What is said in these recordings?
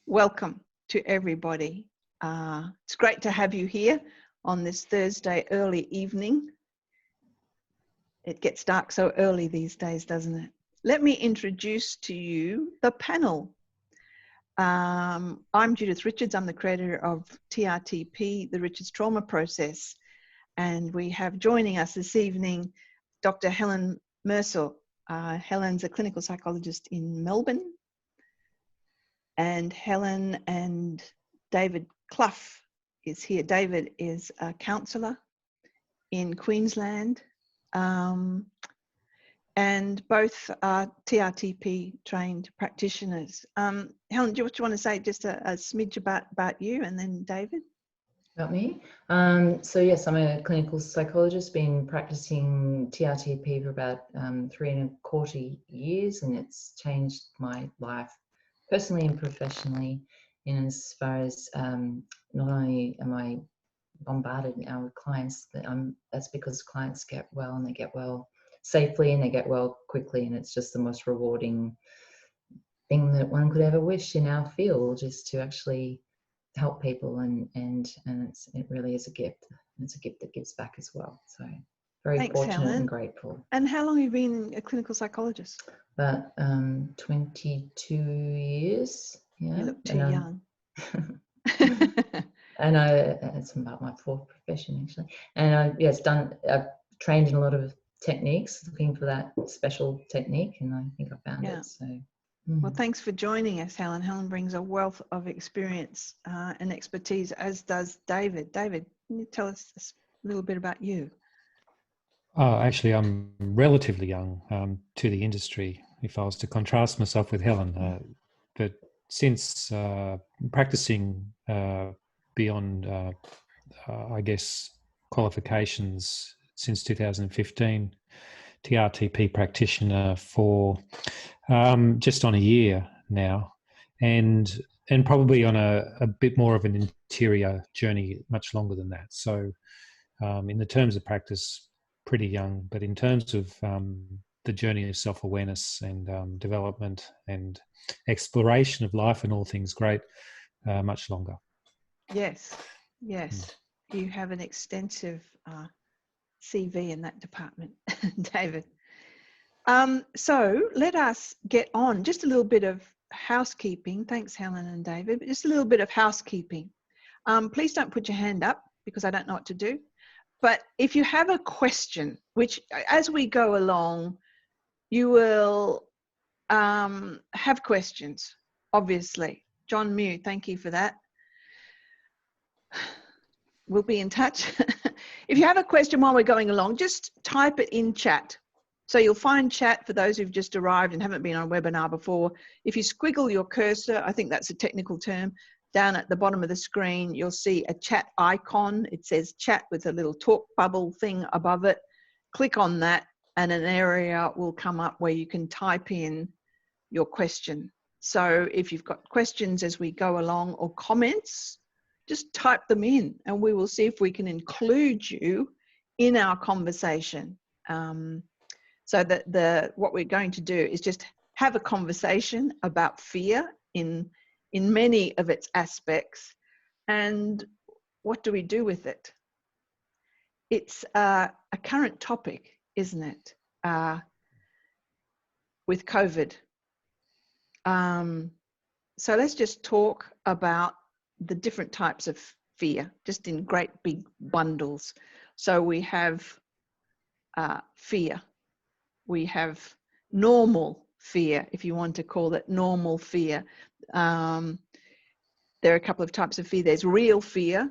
Welcome to everybody. It's great to have you here on this Thursday early evening. It gets dark so early these days, doesn't it? Let me introduce to you the panel. I'm Judith Richards. I'm the creator of TRTP, the Richards Trauma Process. And we have joining us this evening, Dr. Helen Mursell. Helen's a clinical psychologist in Melbourne. And Helen and David Cluff is here. David is a counsellor in Queensland. And both are TRTP trained practitioners. Helen, do you want to say just a smidge about you, and then David? About me? So yes, I'm a clinical psychologist, been practicing TRTP for about 3.25 years, and it's changed my life personally and professionally, in as far as not only am I bombarded now with clients, that's because clients get well, and they get well safely, and they get well quickly, and it's just the most rewarding thing that one could ever wish in our field, is to actually help people, and it really is a gift. It's a gift that gives back as well. So very Thanks, fortunate, Helen. and grateful. And how long have you been a clinical psychologist? About 22 years. Yeah. You look too young. And it's about my fourth profession actually. And I've trained in a lot of techniques, looking for that special technique, and I think I found it. So. Well, thanks for joining us, Helen. Helen brings a wealth of experience and expertise, as does David. David, can you tell us a little bit about you? Actually, I'm relatively young to the industry, if I was to contrast myself with Helen. But since practicing beyond, I guess, qualifications since 2015, TRTP practitioner for just on a year now, and probably on a bit more of an interior journey much longer than that. So in the terms of practice, pretty young, but in terms of the journey of self-awareness and development and exploration of life and all things great, much longer. Yes. You have an extensive CV in that department, David. So let us get on. Just a little bit of housekeeping. Thanks, Helen and David. But just a little bit of housekeeping. Please don't put your hand up, because I don't know what to do. But if you have a question, which as we go along, you will have questions, obviously. John Mew, thank you for that. We'll be in touch. If you have a question while we're going along, just type it in chat. So you'll find chat for those who've just arrived and haven't been on a webinar before. If you squiggle your cursor, I think that's a technical term, down at the bottom of the screen, you'll see a chat icon. It says chat with a little talk bubble thing above it. Click on that and an area will come up where you can type in your question. So if you've got questions as we go along, or comments, just type them in and we will see if we can include you in our conversation. So that what we're going to do is just have a conversation about fear in many of its aspects, and what do we do with it? It's a current topic, isn't it? With COVID. So let's just talk about the different types of fear, just in great big bundles. So we have fear. We have normal fear, if you want to call it normal fear. There are a couple of types of fear. There's real fear,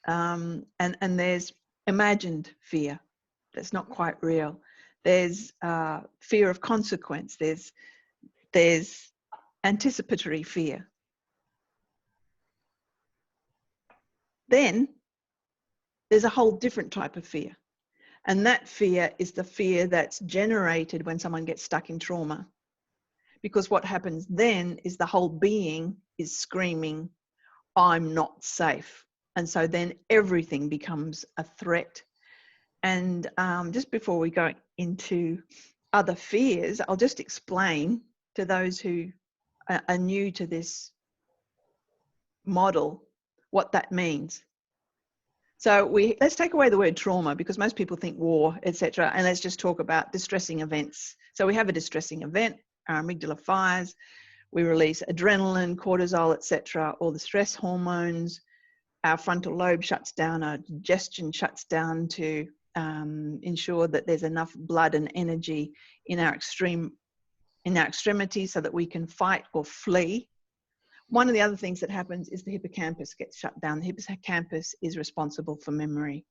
and there's imagined fear that's not quite real. There's fear of consequence. There's anticipatory fear. Then there's a whole different type of fear. And that fear is the fear that's generated when someone gets stuck in trauma. Because what happens then is the whole being is screaming, I'm not safe. And so then everything becomes a threat. And just before we go into other fears, I'll just explain to those who are new to this model, what that means. So let's take away the word trauma, because most people think war, etc., and let's just talk about distressing events. So we have a distressing event, our amygdala fires, we release adrenaline, cortisol, etc., all the stress hormones, our frontal lobe shuts down, our digestion shuts down to ensure that there's enough blood and energy in our extremities so that we can fight or flee. One of the other things that happens is the hippocampus gets shut down. The hippocampus is responsible for memory,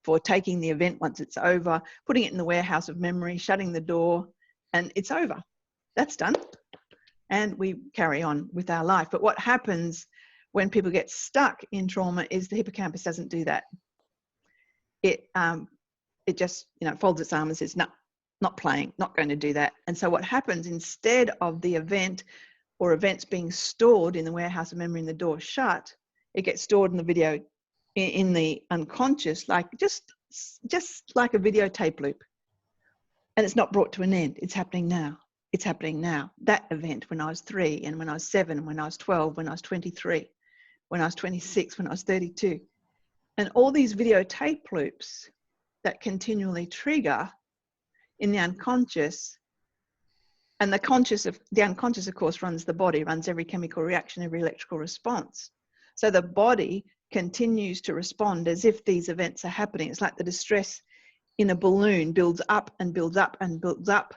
for taking the event once it's over, putting it in the warehouse of memory, shutting the door, and it's over. That's done. And we carry on with our life. But what happens when people get stuck in trauma is the hippocampus doesn't do that. It just, folds its arm and says, no, not playing, not going to do that. And so what happens, instead of the event or events being stored in the warehouse of memory and the door shut, it gets stored in the video, in the unconscious, like just like a videotape loop. And it's not brought to an end. It's happening now. It's happening now. That event when I was 3, and when I was 7, when I was 12, when I was 23, when I was 26, when I was 32. And all these videotape loops that continually trigger in the unconscious. And the unconscious, of course, runs the body, runs every chemical reaction, every electrical response. So the body continues to respond as if these events are happening. It's like the distress in a balloon builds up and builds up and builds up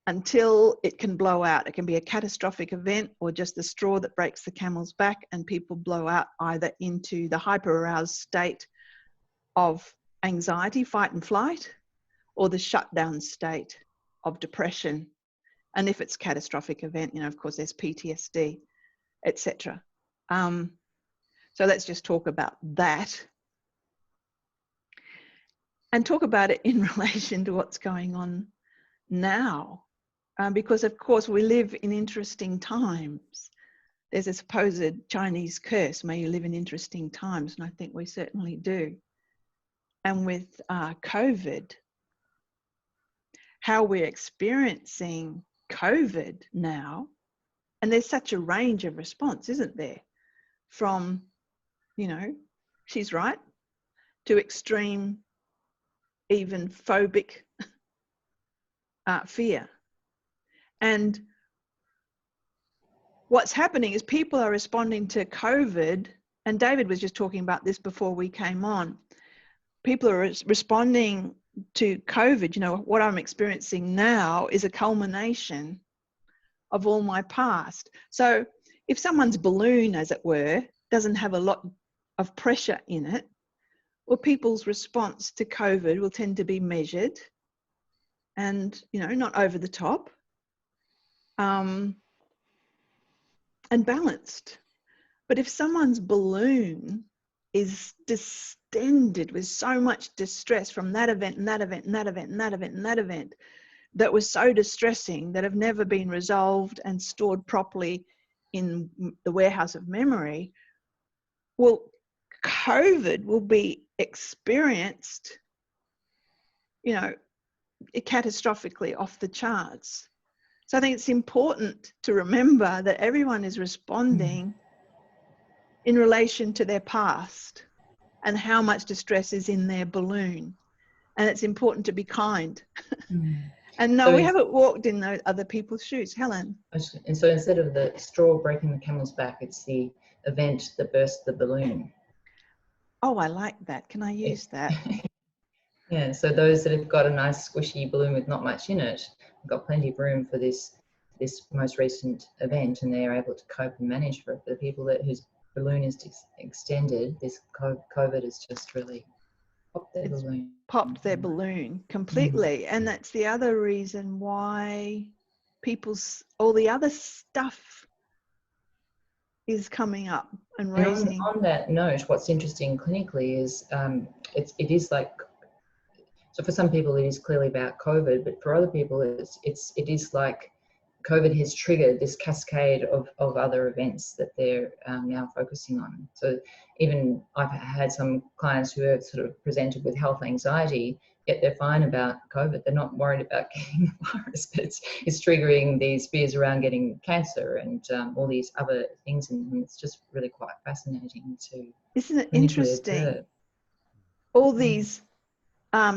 until it can blow out. It can be a catastrophic event or just the straw that breaks the camel's back, and people blow out either into the hyper-aroused state of anxiety, fight and flight, or the shutdown state of depression. And if it's a catastrophic event, of course, there's PTSD, etc. So let's just talk about that and talk about it in relation to what's going on now. Because, of course, we live in interesting times. There's a supposed Chinese curse, may you live in interesting times, and I think we certainly do. And with COVID, how we're experiencing COVID now, and there's such a range of response, isn't there? From, she's right, to extreme, even phobic fear. And what's happening is people are responding to COVID, and David was just talking about this before we came on. People are responding to COVID. What I'm experiencing now is a culmination of all my past. So if someone's balloon, as it were, doesn't have a lot of pressure in it, well, people's response to COVID will tend to be measured and, not over the top, and balanced. But if someone's balloon is distended with so much distress from that event and that event and that event and that event and that event that was so distressing that have never been resolved and stored properly in the warehouse of memory, well, COVID will be experienced, catastrophically off the charts. So I think it's important to remember that everyone is responding in relation to their past and how much distress is in their balloon. And it's important to be kind. And no, we haven't walked in those other people's shoes. Helen? And so instead of the straw breaking the camel's back, it's the event that burst the balloon. Oh, I like that. Can I use that? Yeah, so those that have got a nice squishy balloon with not much in it have got plenty of room for this most recent event, and they're able to cope and manage for it. For the people whose balloon is extended, this COVID has just really popped their balloon. Popped their balloon completely. And that's the other reason why all the other stuff is coming up and raising. And on that note, what's interesting clinically is it is like, so for some people it is clearly about COVID, but for other people it is like COVID has triggered this cascade of other events that they're now focusing on. So even I've had some clients who have sort of presented with health anxiety, yet they're fine about COVID. They're not worried about getting the virus, but it's triggering these fears around getting cancer and all these other things. And it's just really quite fascinating to Isn't it clinically interesting? observe. All these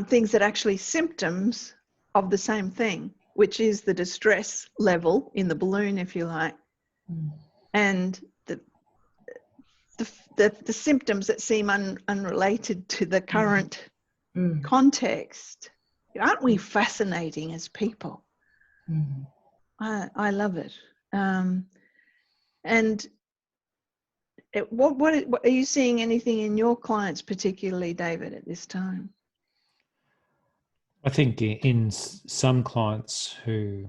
things that are actually symptoms of the same thing, which is the distress level in the balloon, if you like, and the symptoms that seem unrelated to the current context. Aren't we fascinating as people? I love it. And what are you seeing anything in your clients, particularly, David, at this time? I think in some clients who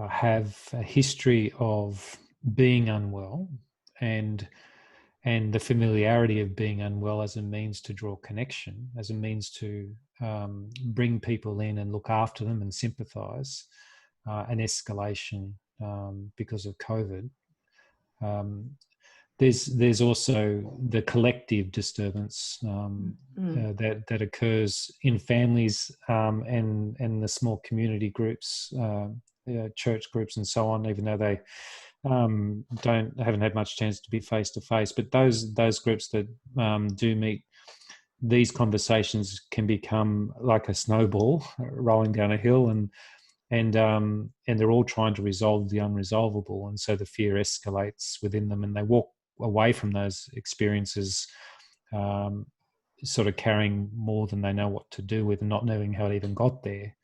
have a history of being unwell and the familiarity of being unwell as a means to draw connection, as a means to bring people in and look after them and sympathise, an escalation because of COVID. There's also the collective disturbance that occurs in families and the small community groups, church groups and so on, even though they haven't had much chance to be face to face. But those groups that do meet, these conversations can become like a snowball rolling down a hill, and they're all trying to resolve the unresolvable, and so the fear escalates within them, and they walk away from those experiences sort of carrying more than they know what to do with, and not knowing how it even got there.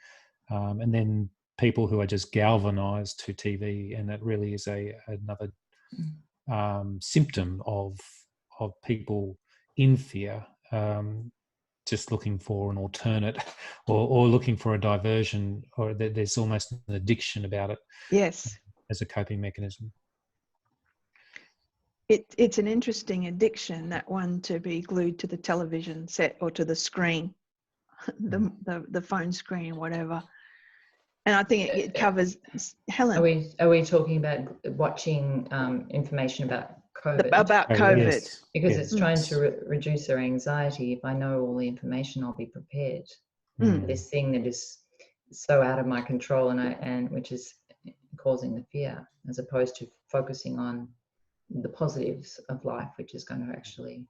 And then people who are just galvanized to TV, and that really is another symptom of people in fear, just looking for an alternate or looking for a diversion, or there's almost an addiction about it. Yes. As a coping mechanism. It's an interesting addiction, that one, to be glued to the television set or to the screen, the phone screen, whatever. And I think it covers, Helen. Are we talking about watching information about COVID? About COVID. Yes. Because it's trying to reduce their anxiety. If I know all the information, I'll be prepared. This thing that is so out of my control and which is causing the fear, as opposed to focusing on the positives of life, which is going to actually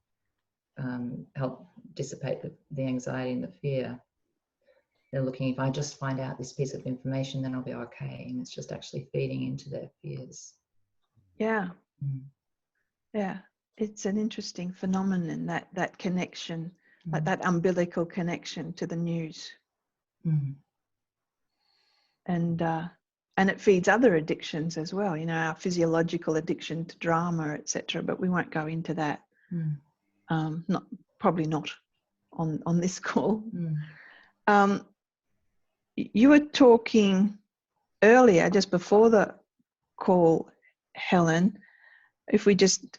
help dissipate the anxiety and the fear. They're looking, if I just find out this piece of information, then I'll be okay. And it's just actually feeding into their fears. Yeah. Yeah. It's an interesting phenomenon, that connection, like that umbilical connection to the news. And it feeds other addictions as well, you know, our physiological addiction to drama, etc. But we won't go into that. Probably not on this call. You were talking earlier, just before the call, Helen, if we just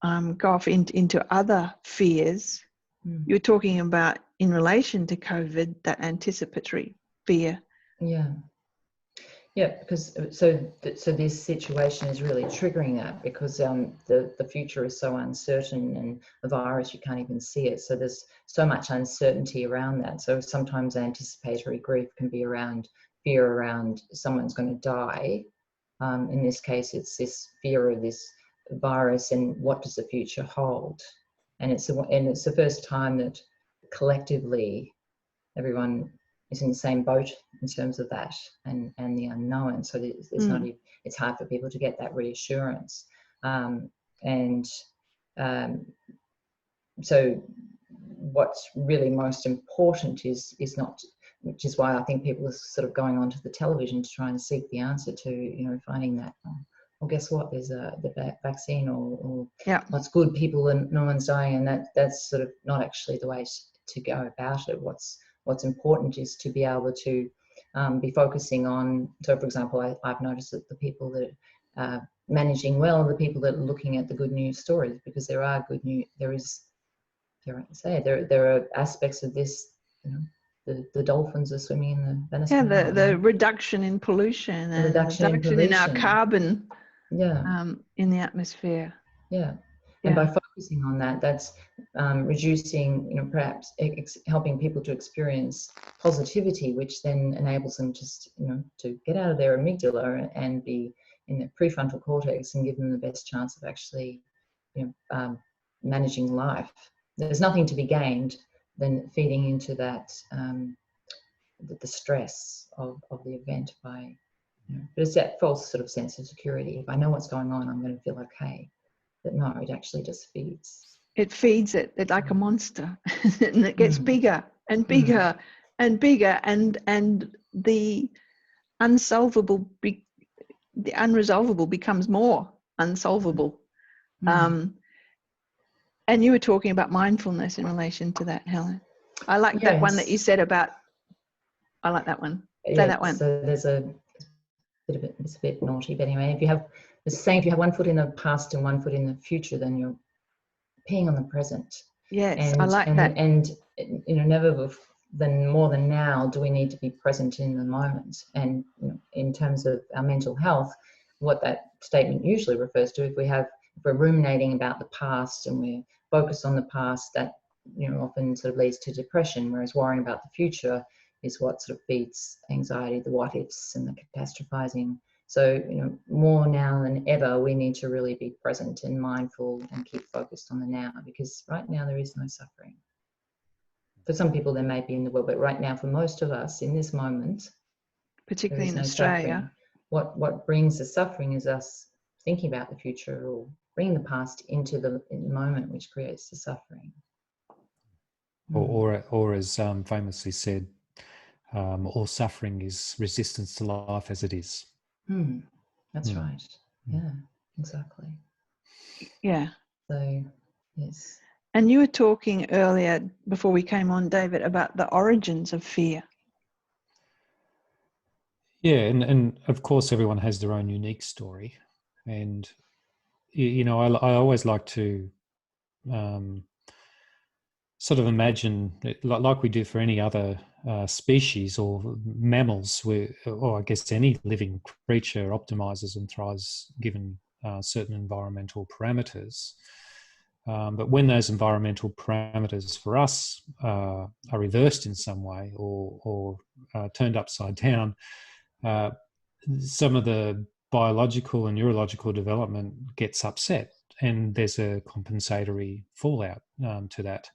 go off into other fears, you were talking about, in relation to COVID, that anticipatory fear. Yeah, because so this situation is really triggering that, because the future is so uncertain, and the virus, you can't even see it. So there's so much uncertainty around that. So sometimes anticipatory grief can be around fear around someone's going to die. In this case, it's this fear of this virus and what does the future hold. And it's the first time that collectively everyone is in the same boat in terms of that and the unknown. So there's not, it's hard for people to get that reassurance. So what's really most important is not, which is why I think people are sort of going onto the television to try and seek the answer to, you know, finding that, well, guess what, there's the vaccine, or what's good, people, and no one's dying, and that's sort of not actually the way to go about it. What's important is to be able to be focusing on, so for example, I've noticed that the people that are managing well are the people that are looking at the good news stories, because there are good news, there are aspects of this, you know, the dolphins are swimming in the Venice Canal. Yeah, the reduction in pollution, and reduction in our carbon in the atmosphere. Yeah. And by focusing on that, that's reducing, perhaps helping people to experience positivity, which then enables them just, to get out of their amygdala and be in the prefrontal cortex and give them the best chance of actually, managing life. There's nothing to be gained than feeding into that, the stress of the event by, but it's that false sort of sense of security. If I know what's going on, I'm going to feel okay. But no, it actually just feeds. It feeds it. It's like a monster, and it gets bigger and bigger and bigger, and the unsolvable, the unresolvable becomes more unsolvable. And you were talking about mindfulness in relation to that, Helen. I like that one that you said about. I like that one. Say that one. So there's it's a bit naughty, but anyway, if you have one foot in the past and one foot in the future, then you're peeing on the present. Yes, I like that. And never more than now do we need to be present in the moment. And in terms of our mental health, what that statement usually refers to, if we're ruminating about the past and we're focused on the past, that often sort of leads to depression, whereas worrying about the future is what sort of feeds anxiety, the what ifs and the catastrophizing. So, more now than ever, we need to really be present and mindful and keep focused on the now, because right now there is no suffering. For some people there may be in the world, but right now for most of us in this moment, particularly in Australia, what brings the suffering is us thinking about the future or bringing the past into the moment, which creates the suffering. Or as famously said, all suffering is resistance to life as it is. That's right. Yeah, exactly. Yeah. So, yes. And you were talking earlier, before we came on, David, about the origins of fear. Yeah, and of course everyone has their own unique story. And, I always like to sort of imagine, like we do for any other species or mammals, or I guess any living creature optimizes and thrives given certain environmental parameters. But when those environmental parameters for us are reversed in some way or turned upside down, some of the biological and neurological development gets upset, and there's a compensatory fallout to that.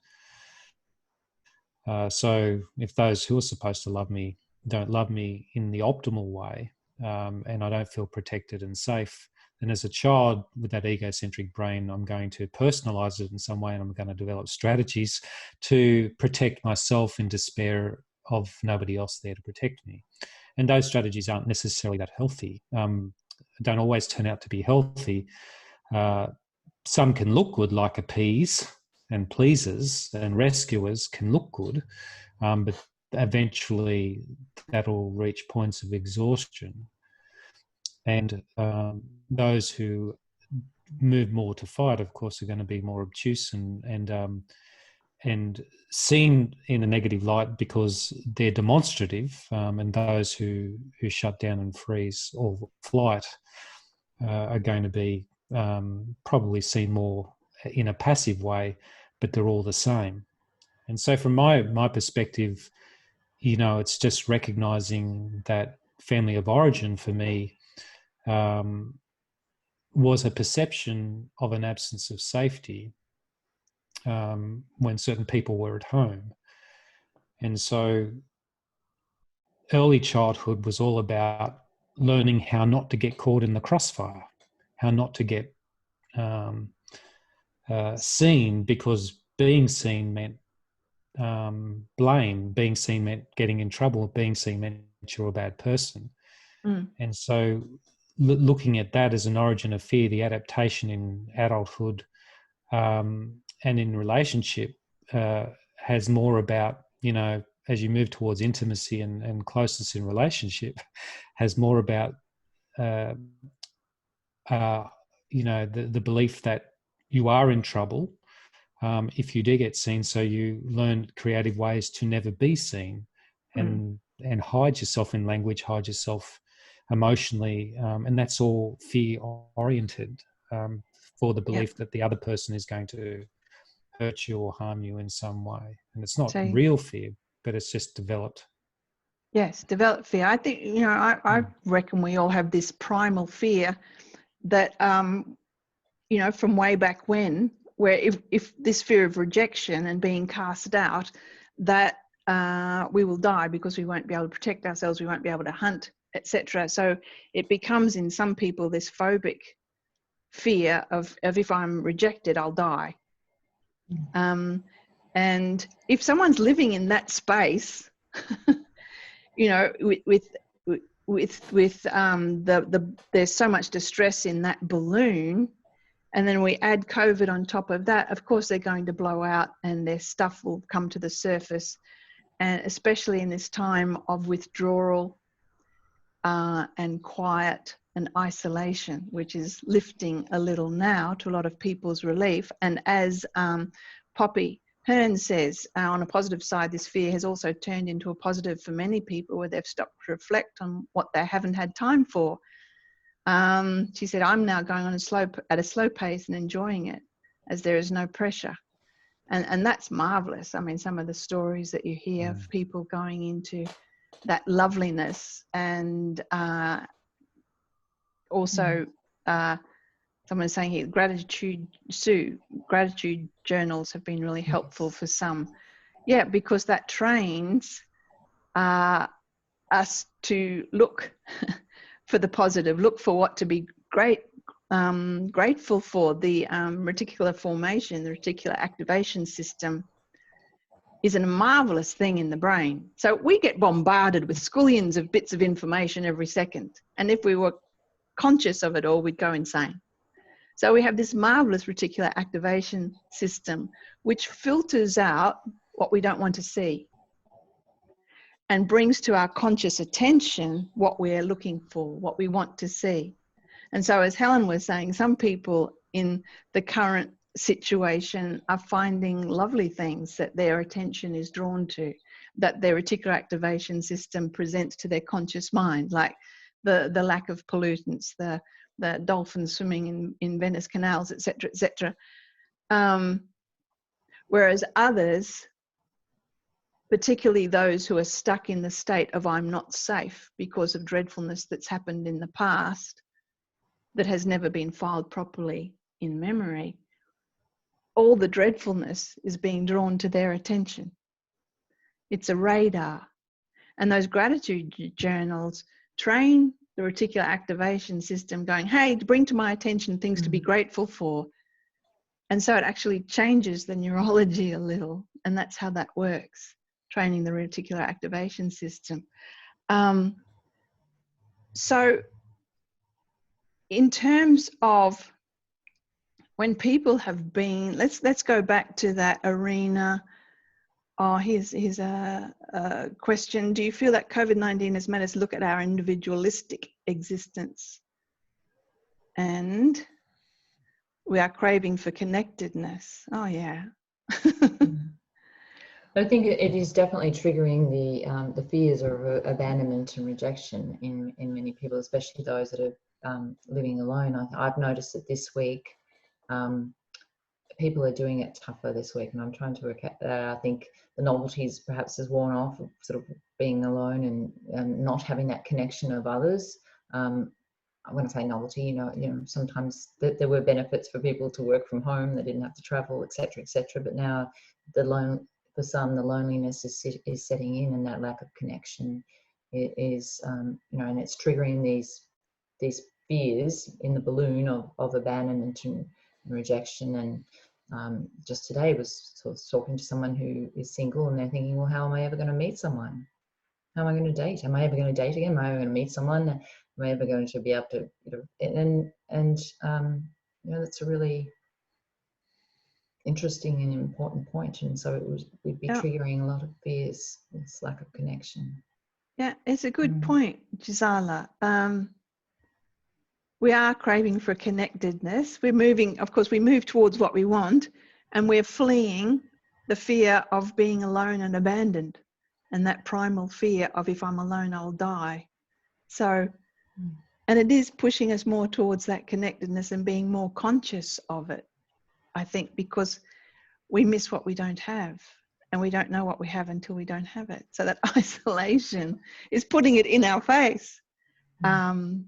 So if those who are supposed to love me don't love me in the optimal way, and I don't feel protected and safe, then as a child with that egocentric brain, I'm going to personalize it in some way, and I'm going to develop strategies to protect myself in despair of nobody else there to protect me. And those strategies aren't necessarily that healthy, don't always turn out to be healthy. Some can look good, like appease and pleasers and rescuers can look good, but eventually that'll reach points of exhaustion. And those who move more to fight, of course, are going to be more obtuse and seen in a negative light because they're demonstrative, and those who shut down and freeze or flight are going to be probably seen more in a passive way, but they're all the same. And so from my perspective, it's just recognizing that family of origin for me was a perception of an absence of safety when certain people were at home. And so early childhood was all about learning how not to get caught in the crossfire, how not to get seen, because being seen meant blame, being seen meant getting in trouble, being seen meant you're a bad person. And so looking at that as an origin of fear, the adaptation in adulthood and in relationship has more about, as you move towards intimacy and closeness in relationship, has more about, the belief that you are in trouble if you do get seen. So you learn creative ways to never be seen and hide yourself in language, hide yourself emotionally. And that's all fear oriented. for the belief that the other person is going to hurt you or harm you in some way. And it's not real fear, but it's just developed. Yes, developed fear. I think, I reckon we all have this primal fear that, from way back when, where if this fear of rejection and being cast out, that we will die because we won't be able to protect ourselves, we won't be able to hunt, etc. So it becomes in some people this phobic fear of if I'm rejected, I'll die. And if someone's living in that space, there's so much distress in that balloon, and then we add COVID on top of that, of course they're going to blow out and their stuff will come to the surface. And especially in this time of withdrawal and quiet and isolation, which is lifting a little now to a lot of people's relief. And as Poppy Hearn says, on a positive side, this fear has also turned into a positive for many people where they've stopped to reflect on what they haven't had time for. She said, I'm now going on at a slow pace and enjoying it as there is no pressure. And that's marvelous. I mean, some of the stories that you hear of people going into that loveliness, and also someone saying here, gratitude journals have been really helpful for some. Yeah, because that trains us to look for the positive, look for what to be grateful for. The reticular formation, the reticular activation system, is a marvelous thing in the brain. So we get bombarded with squillions of bits of information every second. And if we were conscious of it all, we'd go insane. So we have this marvelous reticular activation system, which filters out what we don't want to see and brings to our conscious attention what we're looking for, what we want to see. And so, as Helen was saying, some people in the current situation are finding lovely things that their attention is drawn to, that their reticular activation system presents to their conscious mind, like the lack of pollutants, the dolphins swimming in Venice canals, etc., etc. Whereas others, particularly those who are stuck in the state of I'm not safe because of dreadfulness that's happened in the past that has never been filed properly in memory, all the dreadfulness is being drawn to their attention. It's a radar. And those gratitude journals train the reticular activation system going, hey, bring to my attention things to be grateful for. And so it actually changes the neurology a little. And that's how that works, training the reticular activation system. So in terms of when people have been, let's go back to that arena. Oh, here's a question. Do you feel that COVID-19 has made us look at our individualistic existence? And we are craving for connectedness. Oh, yeah. I think it is definitely triggering the fears of abandonment and rejection in many people, especially those that are living alone. I've noticed that this week, people are doing it tougher this week, and I'm trying to work out that. I think the novelties perhaps has worn off of sort of being alone and not having that connection of others. I want to say novelty, you know, sometimes there were benefits for people to work from home, they didn't have to travel, etc., etc. But now for some, the loneliness is setting in, and that lack of connection is, and it's triggering these fears in the balloon of abandonment and rejection. And just today was sort of talking to someone who is single, and they're thinking, well, how am I ever going to meet someone? How am I going to date? Am I ever going to date again? Am I ever going to meet someone? Am I ever going to be able to, that's a really interesting and important point. And so we'd be triggering a lot of fears, this lack of connection. Yeah, it's a good point, Gisela. We are craving for connectedness. We're moving, of course, we move towards what we want, and we're fleeing the fear of being alone and abandoned, and that primal fear of if I'm alone, I'll die. So And it is pushing us more towards that connectedness and being more conscious of it, I think, because we miss what we don't have, and we don't know what we have until we don't have it. So that isolation is putting it in our face. And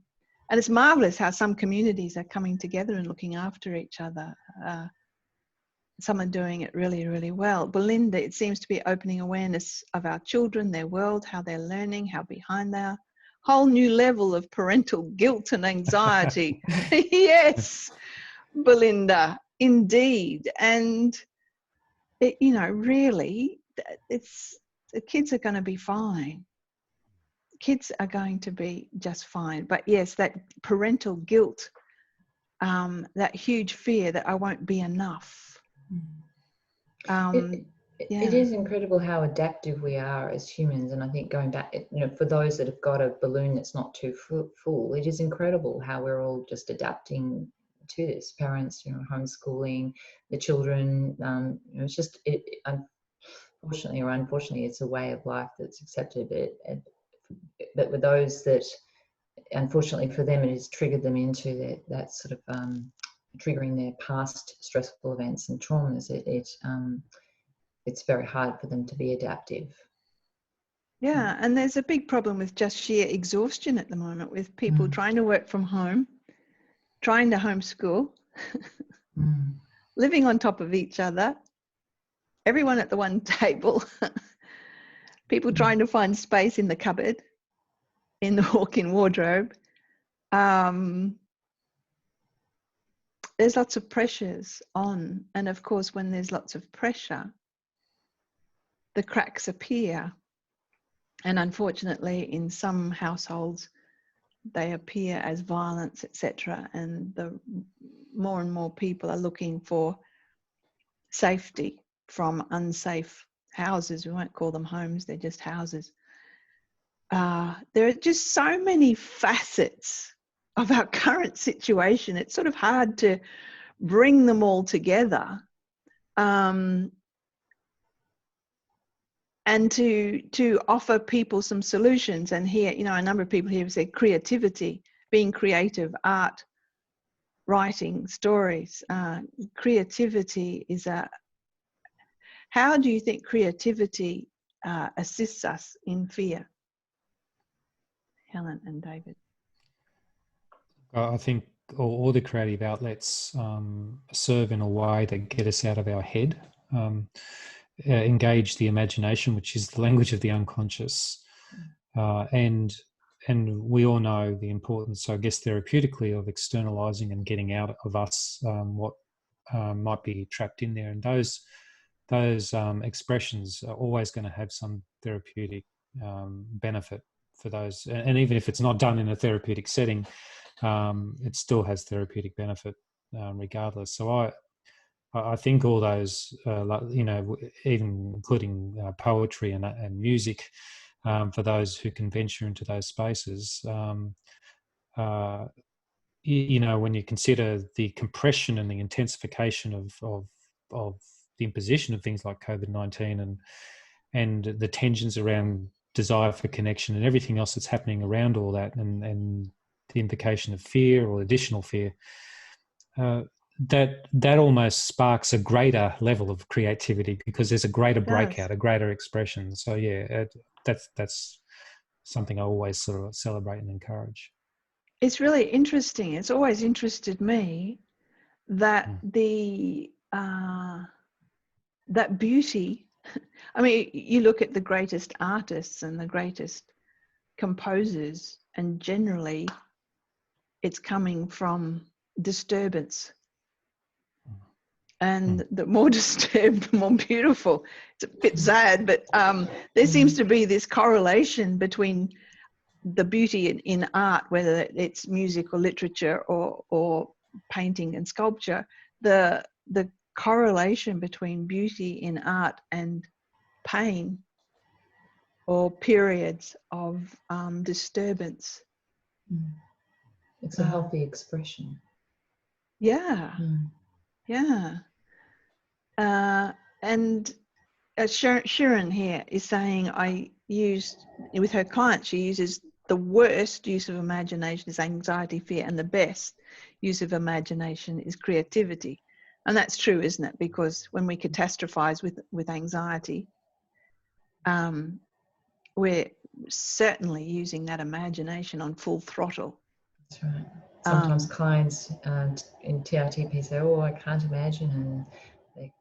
it's marvelous how some communities are coming together and looking after each other. Some are doing it really, really well. Belinda, it seems to be opening awareness of our children, their world, how they're learning, how behind they are. Whole new level of parental guilt and anxiety. Yes, Belinda, indeed. And, you know, really, the kids are going to be fine. Kids are going to be just fine. But yes, that parental guilt, that huge fear that I won't be enough. It is incredible how adaptive we are as humans. And I think going back, you know, for those that have got a balloon that's not too full, it is incredible how we're all just adapting to this. Parents, you know, homeschooling the children. You know, it's just, unfortunately or unfortunately, it's a way of life that's accepted. But with those that, unfortunately for them, it has triggered them into that sort of triggering their past stressful events and traumas. It's very hard for them to be adaptive. Yeah, and there's a big problem with just sheer exhaustion at the moment, with people trying to work from home, trying to homeschool, living on top of each other, everyone at the one table, people trying to find space in the cupboard, in the walk-in wardrobe. There's lots of pressures on, and of course when there's lots of pressure, the cracks appear. And unfortunately, in some households, they appear as violence, etc. And the more and more people are looking for safety from unsafe houses. We won't call them homes, they're just houses. There are just so many facets of our current situation. It's sort of hard to bring them all together. And to offer people some solutions. And here, you know, a number of people here have said creativity, being creative, art, writing, stories. Creativity is how do you think creativity assists us in fear? Helen and David. I think all the creative outlets serve in a way that get us out of our head. Engage the imagination, which is the language of the unconscious, and we all know the importance, I guess, therapeutically, of externalizing and getting out of us what might be trapped in there. And those expressions are always going to have some therapeutic benefit for those, and even if it's not done in a therapeutic setting, it still has therapeutic benefit regardless. So I think all those, you know, even including poetry and music, for those who can venture into those spaces, you know, when you consider the compression and the intensification of the imposition of things like COVID-19 and the tensions around desire for connection and everything else that's happening around all that, and the implication of fear or additional fear, that almost sparks a greater level of creativity, because there's a greater breakout, a greater expression. So yeah, that's something I always sort of celebrate and encourage. It's really interesting. It's always interested me that that beauty. I mean, you look at the greatest artists and the greatest composers, and generally it's coming from disturbance. And the more disturbed, the more beautiful. It's a bit sad, but there seems to be this correlation between the beauty in art, whether it's music or literature or painting and sculpture. The correlation between beauty in art and pain or periods of disturbance. It's a healthy expression. Yeah. Yeah. And Sharon here is saying, I used, with her clients, she uses the worst use of imagination is anxiety, fear, and the best use of imagination is creativity. And that's true, isn't it? Because when we catastrophize with anxiety, we're certainly using that imagination on full throttle. That's right. Sometimes clients in TRTP say, "Oh, I can't imagine," and they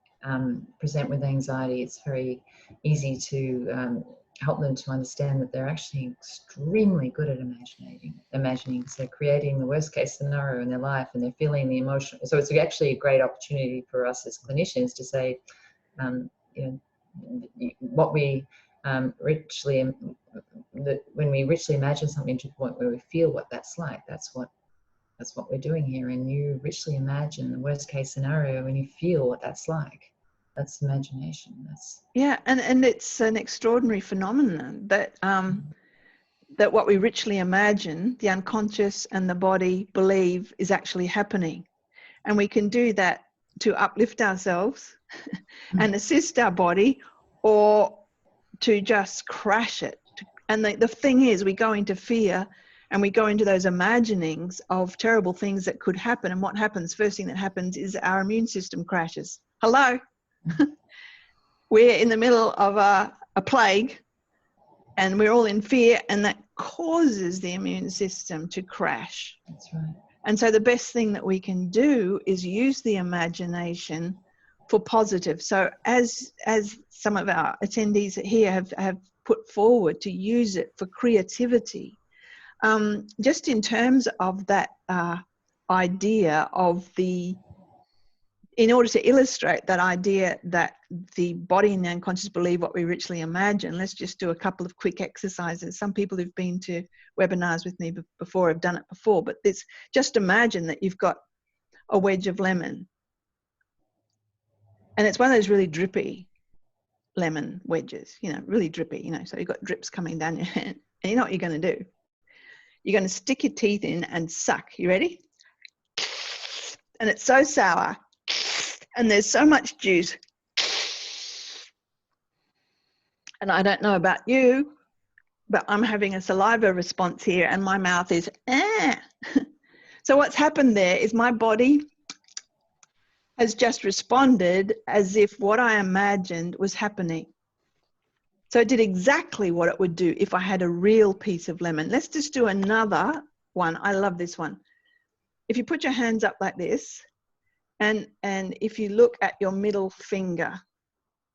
present with anxiety. It's very easy to help them to understand that they're actually extremely good at imagining. So creating the worst case scenario in their life, and they're feeling the emotion. So it's actually a great opportunity for us as clinicians to say, you know, what we when we richly imagine something to the point where we feel what that's like, that's what we're doing here. And you richly imagine the worst case scenario and you feel what that's like. That's imagination. And it's an extraordinary phenomenon that that what we richly imagine, the unconscious and the body believe is actually happening. And we can do that to uplift ourselves and assist our body, or to just crash it. And the thing is, we go into fear and we go into those imaginings of terrible things that could happen. And what happens, first thing that happens is our immune system crashes. Hello? We're in the middle of a plague and we're all in fear, and that causes the immune system to crash. That's right. And so the best thing that we can do is use the imagination for positive. So as some of our attendees here have put forward, to use it for creativity, just in terms of that idea of in order to illustrate that idea that the body and the unconscious believe what we richly imagine, let's just do a couple of quick exercises. Some people who've been to webinars with me before have done it before, but just imagine that you've got a wedge of lemon. And it's one of those really drippy lemon wedges, really drippy, so you've got drips coming down your hand. And you know what you're going to do? You're going to stick your teeth in and suck. You ready? And it's so sour. And there's so much juice. And I don't know about you, but I'm having a saliva response here and my mouth is, So what's happened there is my body has just responded as if what I imagined was happening. So it did exactly what it would do if I had a real piece of lemon. Let's just do another one. I love this one. If you put your hands up like this, and if you look at your middle finger,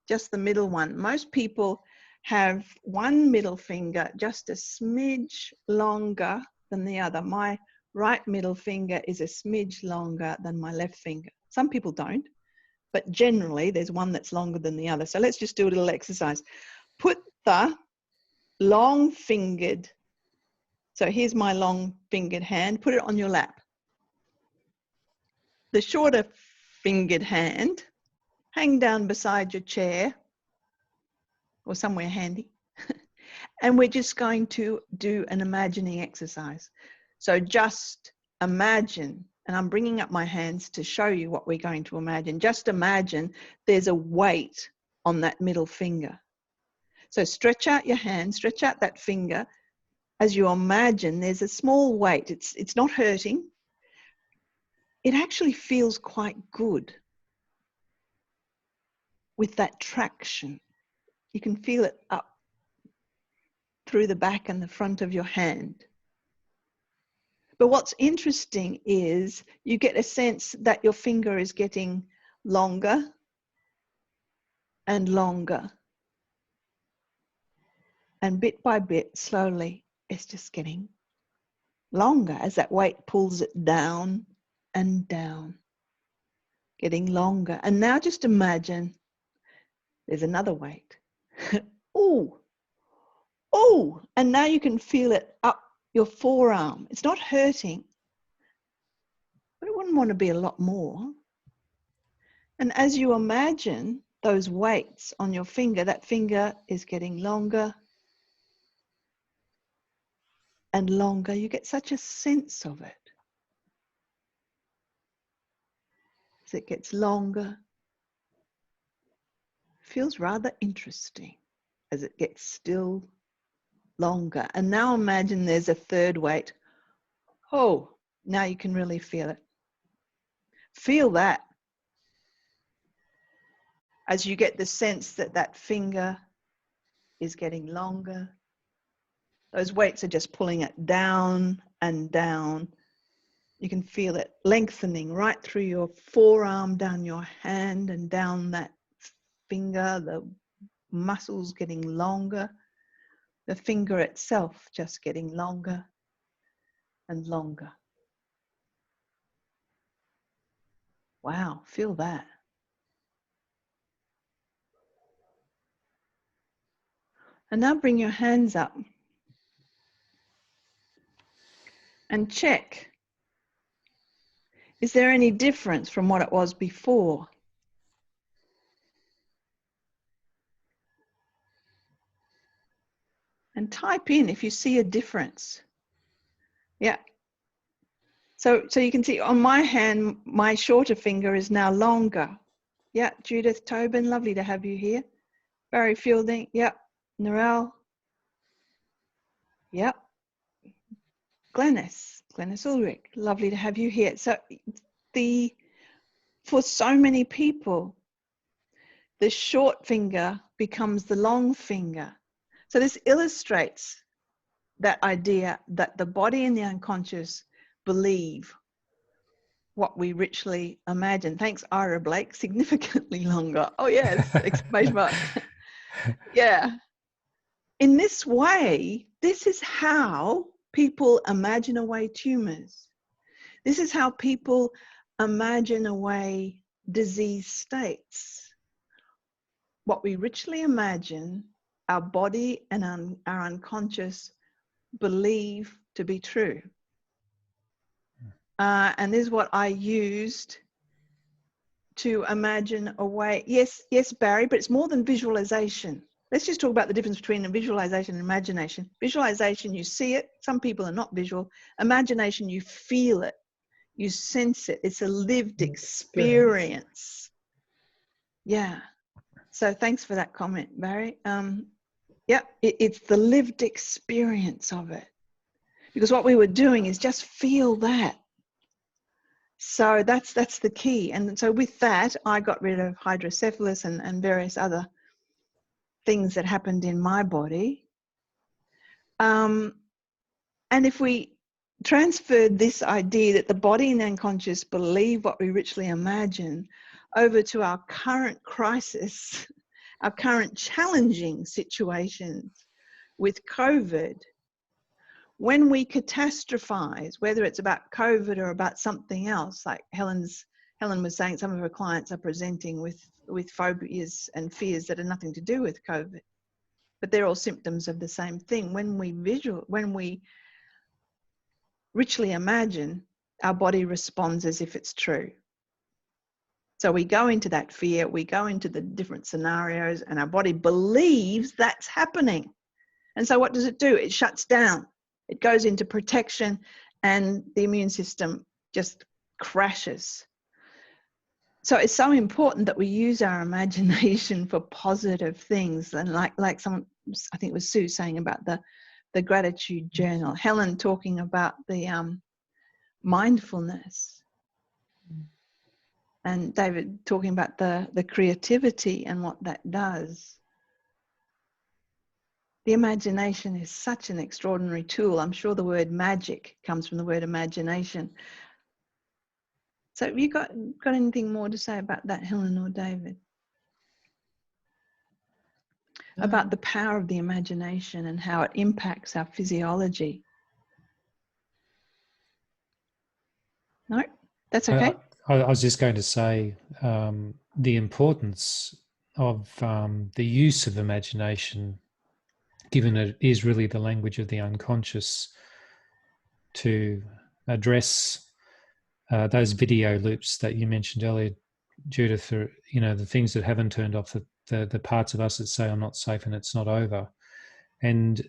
just the middle one, most people have one middle finger just a smidge longer than the other. My right middle finger is a smidge longer than my left finger. Some people don't, but generally there's one that's longer than the other. So let's just do a little exercise. Put the long fingered, so here's my long fingered hand, put it on your lap. The shorter fingered hand, hang down beside your chair or somewhere handy. And we're just going to do an imagining exercise. So just imagine, and I'm bringing up my hands to show you what we're going to imagine. Just imagine there's a weight on that middle finger. So stretch out your hand, stretch out that finger. As you imagine, there's a small weight. It's not hurting. It actually feels quite good with that traction. You can feel it up through the back and the front of your hand. But what's interesting is you get a sense that your finger is getting longer and longer. And bit by bit, slowly, it's just getting longer as that weight pulls it down and down, getting longer. And now just imagine there's another weight. Ooh, ooh, and now you can feel it up your forearm. It's not hurting, but it wouldn't want to be a lot more. And as you imagine those weights on your finger, that finger is getting longer and longer. You get such a sense of it. As it gets longer, it feels rather interesting as it gets still longer. And now imagine there's a third weight. Oh, now you can really feel it. Feel that as you get the sense that that finger is getting longer. Those weights are just pulling it down and down. You can feel it lengthening right through your forearm, down your hand and down that finger, the muscles getting longer, the finger itself just getting longer and longer. Wow, feel that. And now bring your hands up and check. Is there any difference from what it was before? And type in if you see a difference. Yeah. So you can see on my hand, my shorter finger is now longer. Yeah, Judith Tobin, lovely to have you here. Barry Fielding, yep. Narelle, yep. Glennis Ulrich, lovely to have you here. So for so many people, the short finger becomes the long finger. So this illustrates that idea that the body and the unconscious believe what we richly imagine. Thanks, Ira Blake, significantly longer. Oh yes, exclamation mark. Yeah. In this way, this is how people imagine away tumors. This is how people imagine away disease states. What we richly imagine, our body and our unconscious believe to be true. And this is what I used to imagine away. Yes, Barry, but it's more than visualization. Let's just talk about the difference between visualization and imagination. Visualization, you see it. Some people are not visual. Imagination, you feel it. You sense it. It's a lived experience. Yeah. So thanks for that comment, Barry. Yeah, it's the lived experience of it. Because what we were doing is just feel that. So that's the key. And so with that, I got rid of hydrocephalus and various other things that happened in my body. And if we transferred this idea that the body and unconscious believe what we richly imagine over to our current crisis, our current challenging situations with COVID, when we catastrophize, whether it's about COVID or about something else, like Helen was saying, some of her clients are presenting with phobias and fears that are nothing to do with COVID, but they're all symptoms of the same thing. When we richly imagine, our body responds as if it's true. So we go into that fear, we go into the different scenarios, and our body believes that's happening. And so what does it do? It shuts down. It goes into protection, and the immune system just crashes. So it's so important that we use our imagination for positive things. And like someone, I think it was Sue saying about the gratitude journal, Helen talking about the mindfulness, and David talking about the creativity and what that does. The imagination is such an extraordinary tool. I'm sure the word magic comes from the word imagination. So have you got anything more to say about that, Helen or David? About the power of the imagination and how it impacts our physiology? No? That's okay? I was just going to say the importance of the use of imagination, given it is really the language of the unconscious, to address those video loops that you mentioned earlier, Judith, for the things that haven't turned off, the parts of us that say I'm not safe and it's not over. And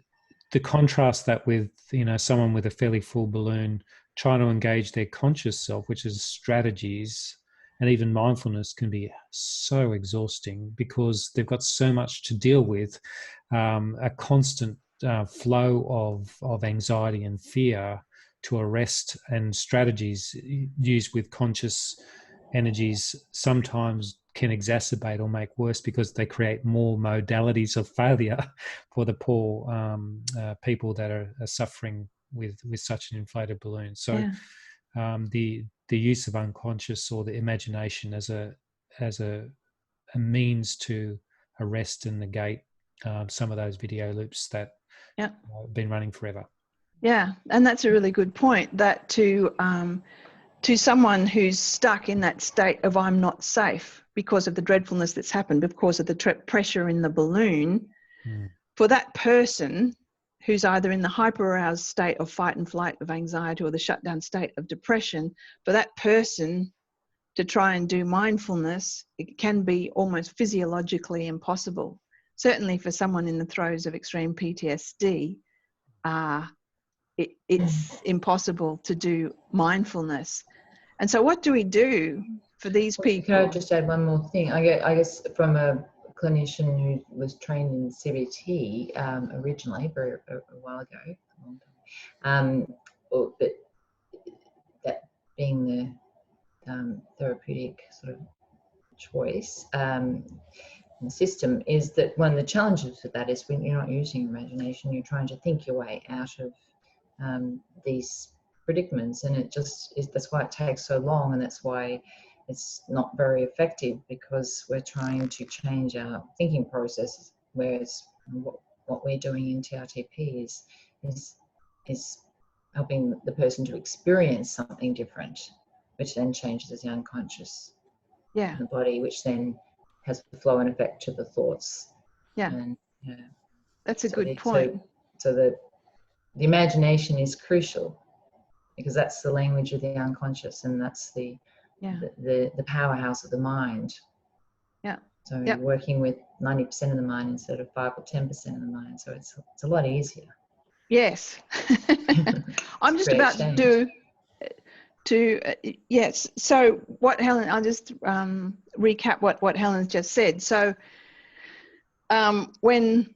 the contrast that with someone with a fairly full balloon trying to engage their conscious self, which is strategies, and even mindfulness can be so exhausting because they've got so much to deal with, a constant flow of anxiety and fear to arrest, and strategies used with conscious energies sometimes can exacerbate or make worse because they create more modalities of failure for the poor people that are suffering with such an inflated balloon. So the use of unconscious or the imagination as a means to arrest and negate some of those video loops that have been running forever. Yeah, and that's a really good point, that to someone who's stuck in that state of I'm not safe because of the dreadfulness that's happened, because of the pressure in the balloon, for that person who's either in the hyper-aroused state of fight and flight of anxiety or the shutdown state of depression, for that person to try and do mindfulness, it can be almost physiologically impossible. Certainly for someone in the throes of extreme PTSD, it's impossible to do mindfulness. And so what do we do for these people? Can I just add one more thing? I guess from a clinician who was trained in CBT originally, a while ago, a long time, but that being the therapeutic sort of choice in the system, is that one of the challenges with that is when you're not using imagination, you're trying to think your way out of these predicaments, and it just is. That's why it takes so long, and that's why it's not very effective, because we're trying to change our thinking processes, whereas what we're doing in TRTP is helping the person to experience something different, which then changes the unconscious in the body, which then has the flow and effect to the thoughts. And, that's a good point. So the imagination is crucial, because that's the language of the unconscious, and that's the powerhouse of the mind. So you're working with 90% of the mind instead of 5 or 10% of the mind. So it's a lot easier. Yes. I'm just about yes. So what Helen, I'll just recap what Helen's just said. So when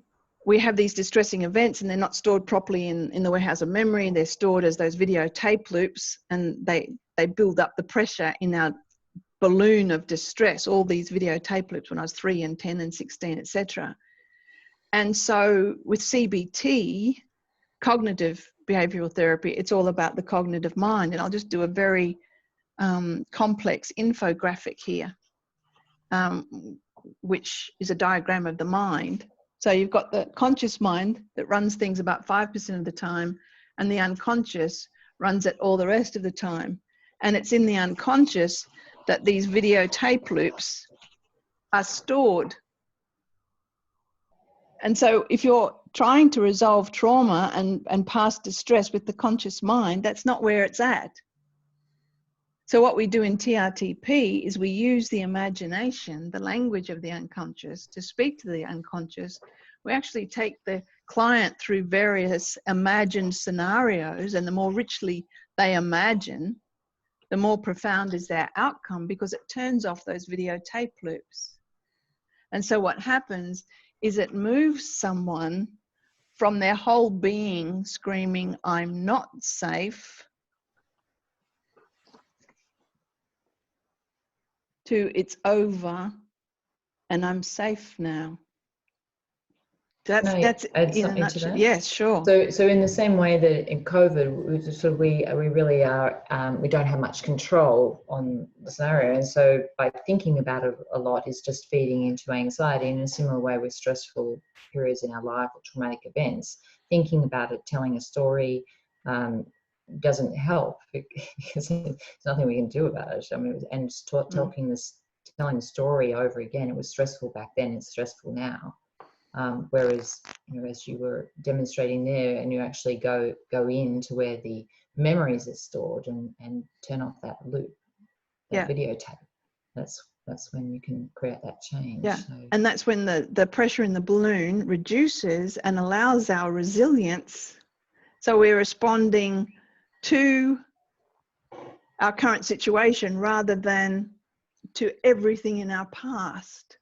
we have these distressing events and they're not stored properly in the warehouse of memory, they're stored as those videotape loops, and they build up the pressure in our balloon of distress, all these videotape loops when I was 3 and 10 and 16, etc. And so with CBT, cognitive behavioral therapy, it's all about the cognitive mind. And I'll just do a very complex infographic here, which is a diagram of the mind. So you've got the conscious mind that runs things about 5% of the time, and the unconscious runs it all the rest of the time. And it's in the unconscious that these videotape loops are stored. And so if you're trying to resolve trauma and past distress with the conscious mind, that's not where it's at. So what we do in TRTP is we use the imagination, the language of the unconscious, to speak to the unconscious. We actually take the client through various imagined scenarios, and the more richly they imagine, the more profound is their outcome, because it turns off those videotape loops. And so what happens is it moves someone from their whole being screaming, I'm not safe, to it's over and I'm safe now. That's add in a something to nutshell. that? Yes, sure. So in the same way that in COVID, we really are, we don't have much control on the scenario, and so by thinking about it a lot is just feeding into anxiety. In a similar way with stressful periods in our life or traumatic events, thinking about it, telling a story doesn't help, because there's nothing we can do about it. I mean, and telling the story over again, it was stressful back then, it's stressful now. Whereas, as you were demonstrating there, and you actually go into where the memories are stored and turn off that loop, that videotape, that's when you can create that change. And that's when the pressure in the balloon reduces and allows our resilience. So we're responding to our current situation rather than to everything in our past,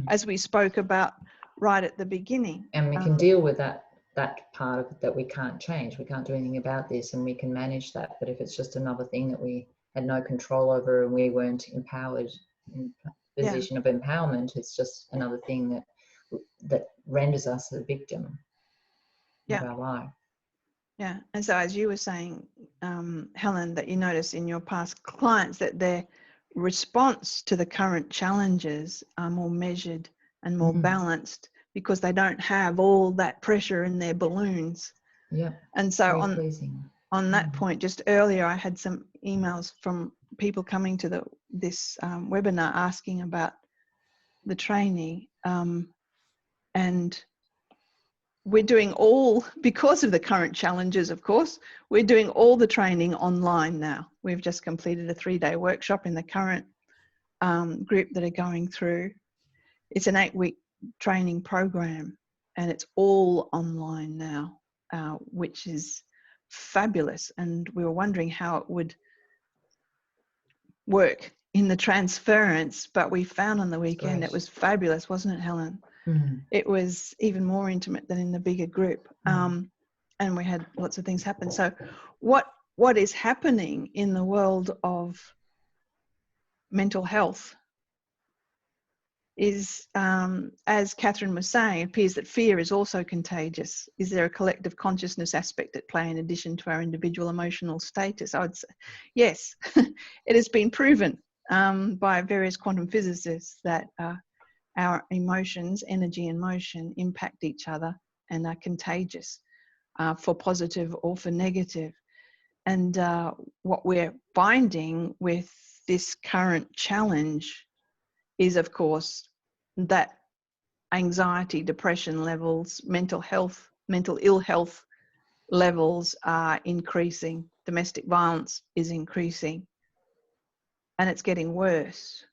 as we spoke about right at the beginning. And we can deal with that that part of it that we can't change. We can't do anything about this, and we can manage that. But if it's just another thing that we had no control over and we weren't empowered in a position of empowerment, it's just another thing that renders us a victim of our life. Yeah. And so as you were saying, Helen, that you notice in your past clients that their response to the current challenges are more measured and more balanced because they don't have all that pressure in their balloons. Yeah. And so on that point, just earlier, I had some emails from people coming to this webinar asking about the training. And we're doing because of the current challenges, of course, we're doing all the training online now. We've just completed a 3-day workshop in the current group that are going through. It's an 8-week training program, and it's all online now, which is fabulous. And we were wondering how it would work in the transference, but we found on the weekend it was fabulous, wasn't it, Helen? It was even more intimate than in the bigger group, and we had lots of things happen. So what is happening in the world of mental health is, as Catherine was saying, it appears that fear is also contagious. Is there a collective consciousness aspect at play in addition to our individual emotional status? I would say yes. It has been proven by various quantum physicists that our emotions, energy and motion, impact each other and are contagious for positive or for negative. And what we're finding with this current challenge is, of course, that anxiety, depression levels, mental ill health levels are increasing. Domestic violence is increasing, and it's getting worse.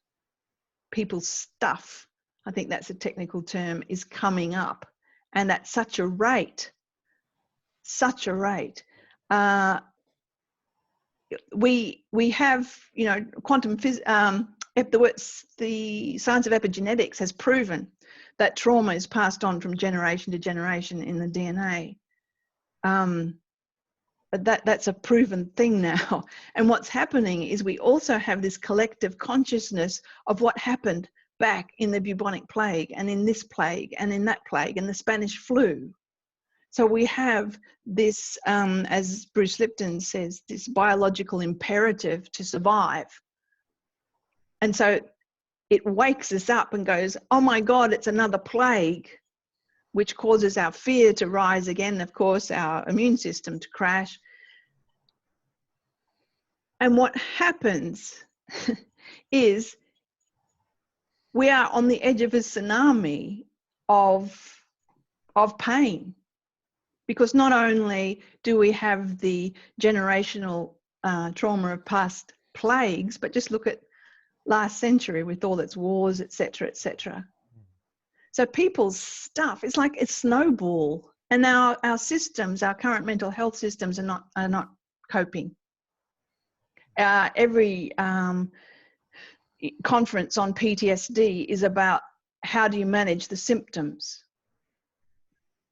People's stuff, I think that's a technical term, is coming up, and at such a rate. We have, quantum physics. The science of epigenetics has proven that trauma is passed on from generation to generation in the DNA. But that's a proven thing now. And what's happening is we also have this collective consciousness of what happened back in the bubonic plague and in this plague and in that plague and the Spanish flu. So we have this, as Bruce Lipton says, this biological imperative to survive. And so it wakes us up and goes, oh my God, it's another plague, which causes our fear to rise again, of course, our immune system to crash. And what happens is we are on the edge of a tsunami of pain, because not only do we have the generational trauma of past plagues, but just look at last century with all its wars, etc., etc. So people's stuff, it's like it's snowball, and now our systems, our current mental health systems, are not coping. Every conference on PTSD is about how do you manage the symptoms.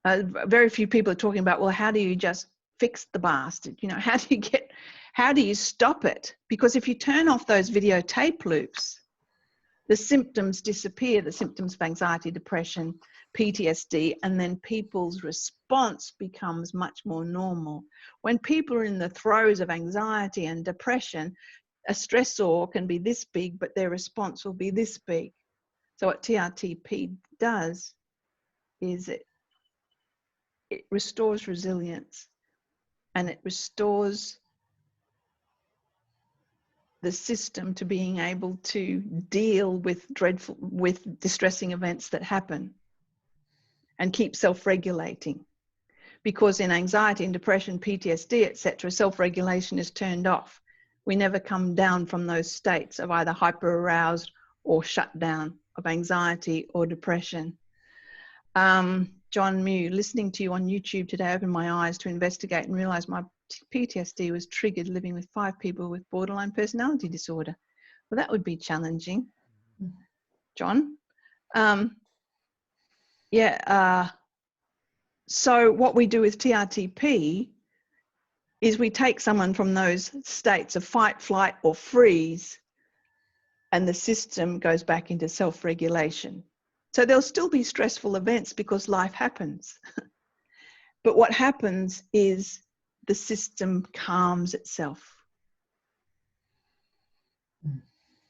Very few people are talking about, well, how do you just fix the bastard? How do you stop it? Because if you turn off those videotape loops, the symptoms disappear, the symptoms of anxiety, depression, PTSD, and then people's response becomes much more normal. When people are in the throes of anxiety and depression, a stressor can be this big, but their response will be this big. So what TRTP does is it restores resilience, and it restores the system to being able to deal with distressing events that happen and keep self-regulating. Because in anxiety and depression, PTSD, etc., self-regulation is turned off. We never come down from those states of either hyper-aroused or shut down of anxiety or depression. John Mew, listening to you on YouTube today opened my eyes to investigate and realize my PTSD was triggered living with 5 people with borderline personality disorder. Well, that would be challenging, John. So what we do with TRTP is we take someone from those states of fight, flight, or freeze, and the system goes back into self-regulation. So there'll still be stressful events because life happens. But what happens is the system calms itself.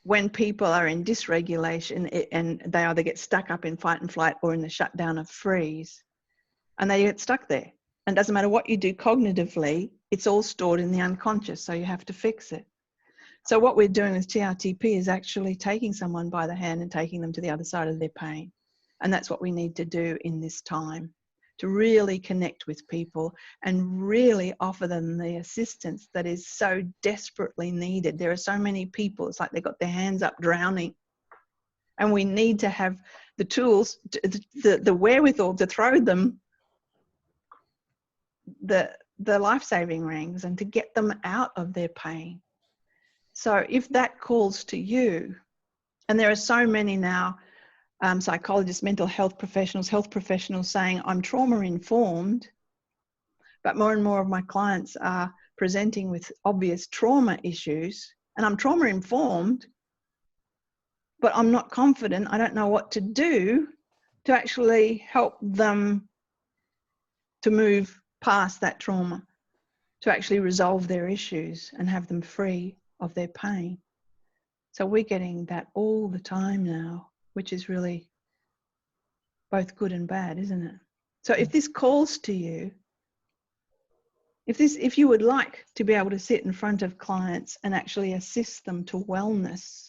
When people are in dysregulation and they either get stuck up in fight and flight or in the shutdown of freeze, and they get stuck there. And it doesn't matter what you do cognitively, it's all stored in the unconscious, so you have to fix it. So what we're doing with TRTP is actually taking someone by the hand and taking them to the other side of their pain. And that's what we need to do in this time, to really connect with people and really offer them the assistance that is so desperately needed. There are so many people, it's like they've got their hands up drowning. And we need to have the tools, the wherewithal to throw them the life-saving rings and to get them out of their pain. So if that calls to you, and there are so many now, psychologists, mental health professionals saying, I'm trauma-informed, but more and more of my clients are presenting with obvious trauma issues, and I'm trauma-informed, but I'm not confident, I don't know what to do to actually help them to move past that trauma, to actually resolve their issues and have them free of their pain. So we're getting that all the time now, which is really both good and bad, isn't it? So if this calls to you, if you would like to be able to sit in front of clients and actually assist them to wellness,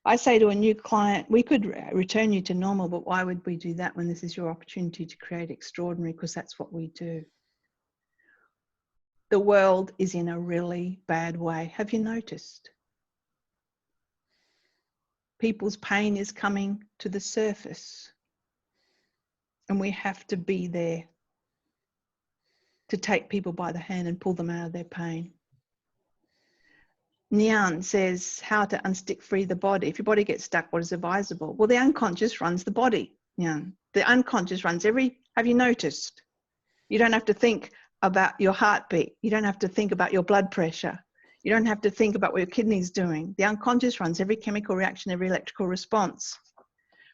I say to a new client, we could return you to normal, but why would we do that when this is your opportunity to create extraordinary? Because that's what we do. The world is in a really bad way. Have you noticed? People's pain is coming to the surface, and we have to be there to take people by the hand and pull them out of their pain. Nyan says how to unstick free the body. If your body gets stuck, what is advisable? Well, the unconscious runs the body. Nyan. The unconscious runs have you noticed? You don't have to think about your heartbeat. You don't have to think about your blood pressure. You don't have to think about what your kidney's doing. The unconscious runs every chemical reaction, every electrical response.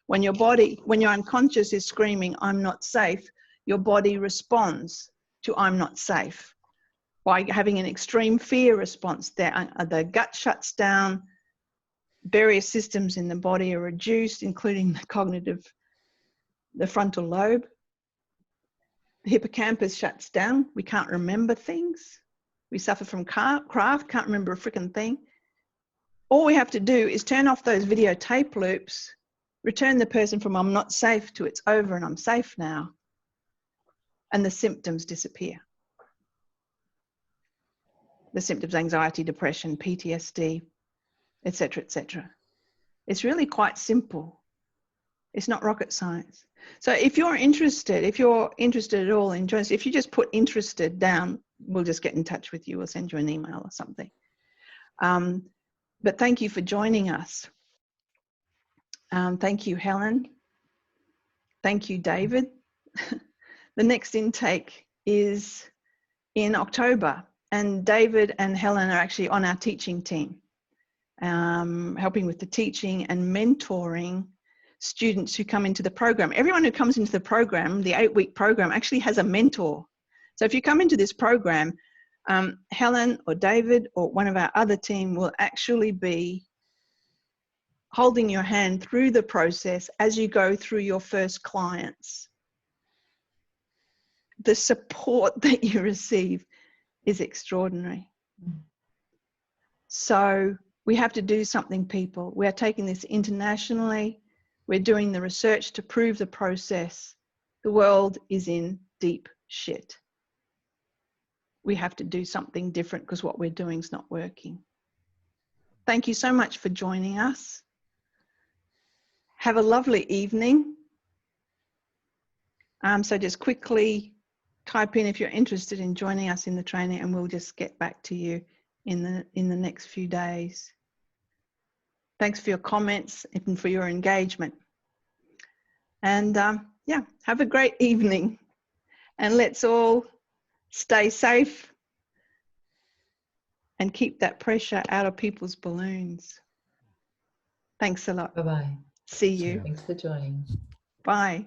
When your unconscious is screaming, I'm not safe, your body responds to I'm not safe by having an extreme fear response. The gut shuts down, various systems in the body are reduced, including the frontal lobe. The hippocampus shuts down. We can't remember things. We suffer from craft, can't remember a freaking thing. All we have to do is turn off those videotape loops, return the person from I'm not safe to it's over and I'm safe now, and the symptoms disappear. The symptoms, anxiety, depression, PTSD, etc., etc. It's really quite simple. It's not rocket science. So if you're interested at all in joining us, if you just put interested down, we'll just get in touch with you. We'll send you an email or something. But thank you for joining us. Thank you, Helen. Thank you, David. The next intake is in October, and David and Helen are actually on our teaching team, helping with the teaching and mentoring students who come into the program. Everyone who comes into the program, the 8-week program, actually has a mentor. So if you come into this program, Helen or David or one of our other team will actually be holding your hand through the process as you go through your first clients. The support that you receive is extraordinary. So we have to do something, people. We are taking this internationally. We're doing the research to prove the process. The world is in deep shit. We have to do something different because what we're doing is not working. Thank you so much for joining us. Have a lovely evening. So just quickly type in if you're interested in joining us in the training, and we'll just get back to you in the next few days. Thanks for your comments and for your engagement. And yeah, have a great evening, and let's all stay safe and keep that pressure out of people's balloons. Thanks a lot. Bye-bye. See you. Thanks for joining. Bye.